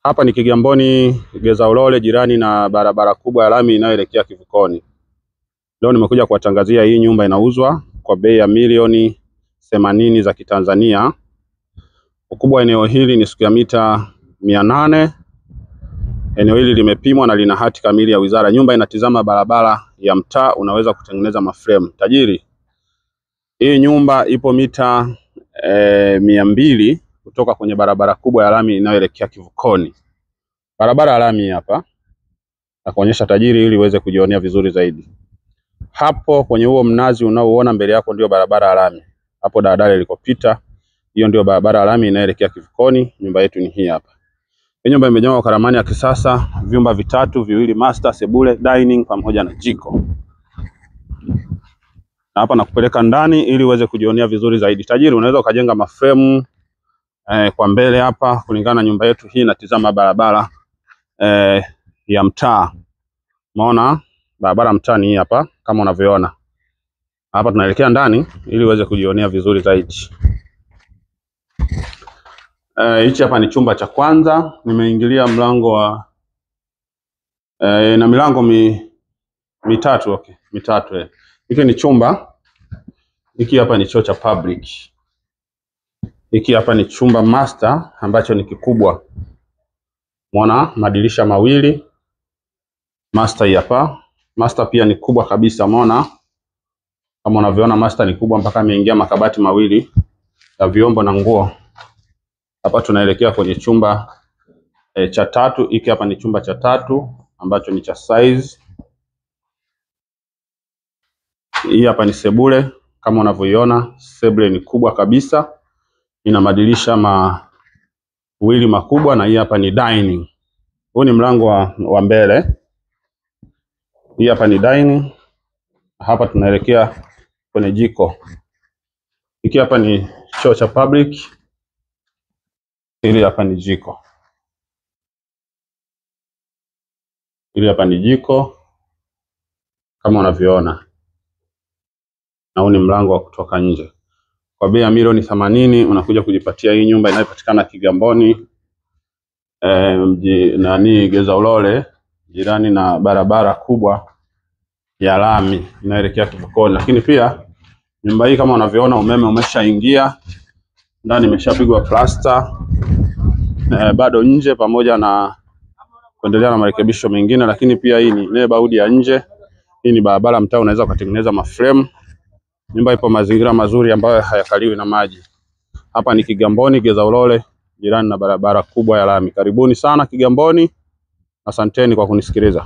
Hapa ni Kigamboni Geza Ulole, jirani na barabara kubwa ya lami inayoelekea Kivukoni. Leo nimekuja kuwatangazia hii nyumba inauzwa kwa bei ya milioni 80 za Kitanzania. Ukubwa wa eneo hili ni square mita 800. Eneo hili limepimwa na lina hati kamili ya wizara. Nyumba inatizama barabara ya mtaa, unaweza kutengeneza maframe. Tajiri, hii nyumba ipo mita 200 kutoka kwenye barabara kubwa ya lami inayoelekea Kivukoni. Barabara ya lami hapa na kuonyesha tajiri, ili uweze kujionea vizuri zaidi. Hapo kwenye huo mnazi unaoona mbele yako ndio barabara ya lami. Hapo daladala ilikopita, hiyo ndio barabara ya lami inayoelekea Kivukoni. Nyumba yetu ni hii hapa. Hii nyumba imejengwa kwa ramani ya kisasa, vyumba vitatu, viwili master, sebule, dining pamoja na jiko. Na hapa nakupeleka ndani ili uweze kujionea vizuri zaidi. Tajiri, unaweza ukajenga mafremu kwa mbele hapa kulingana na nyumba yetu hii inatizama barabara ya mtaa. Umeona barabara mtaa ni hapa kama unavyoona. Hapa tunaelekea ndani ili uweze kujionea vizuri zaidi. Hichi hapa ni chumba cha kwanza. Nimeingilia mlango wa na milango mitatu. Okay, mitatu. Hiki ni chumba. Hiki hapa ni choo cha public. Hiki hapa ni chumba master ambacho ni kikubwa. Umeona madirisha mawili. Master hapa. Master pia ni kubwa kabisa, umeona? Kama unavyoona master ni kubwa mpaka ameingia makabati mawili ya vyombo na nguo. Hapa tunaelekea kwenye chumba cha tatu. Hiki hapa ni chumba cha tatu ambacho ni cha size. Hii hapa ni sebule kama unavyoiona, sebule ni kubwa kabisa. Ina madirisha mawili makubwa, na hii hapa ni dining. Huu ni mlango wa mbele. Hii hapa ni dining. Hapa tunaelekea kwenye jiko. Hiki hapa ni choo cha public. Hili hapa ni jiko. Hili hapa ni jiko kama unavyoona. Na huu ni mlango wa kutoka nje. Kwa bei ya milioni 80 unakuja kujipatia hii nyumba inayopatikana Kigamboni Geza Ulole, jirani na barabara kubwa ya lami inayoelekea Kivukoni. Lakini pia nyumba hii kama unavyoona, umeme umeshaingia ndani, imeshapigwa plaster bado nje, pamoja na kuendelea na marekebisho mengine. Lakini pia hii ni neighborhood ya nje. Hii ni barabara mtaa, unaweza kutengeneza maframe. Nyumba ipo mazingira mazuri ambayo hayakaliwi na maji. Hapa ni Kigamboni Geza Ulole, jirani na barabara kubwa ya lami. Karibuni sana Kigamboni. Asanteni kwa kunisikiliza.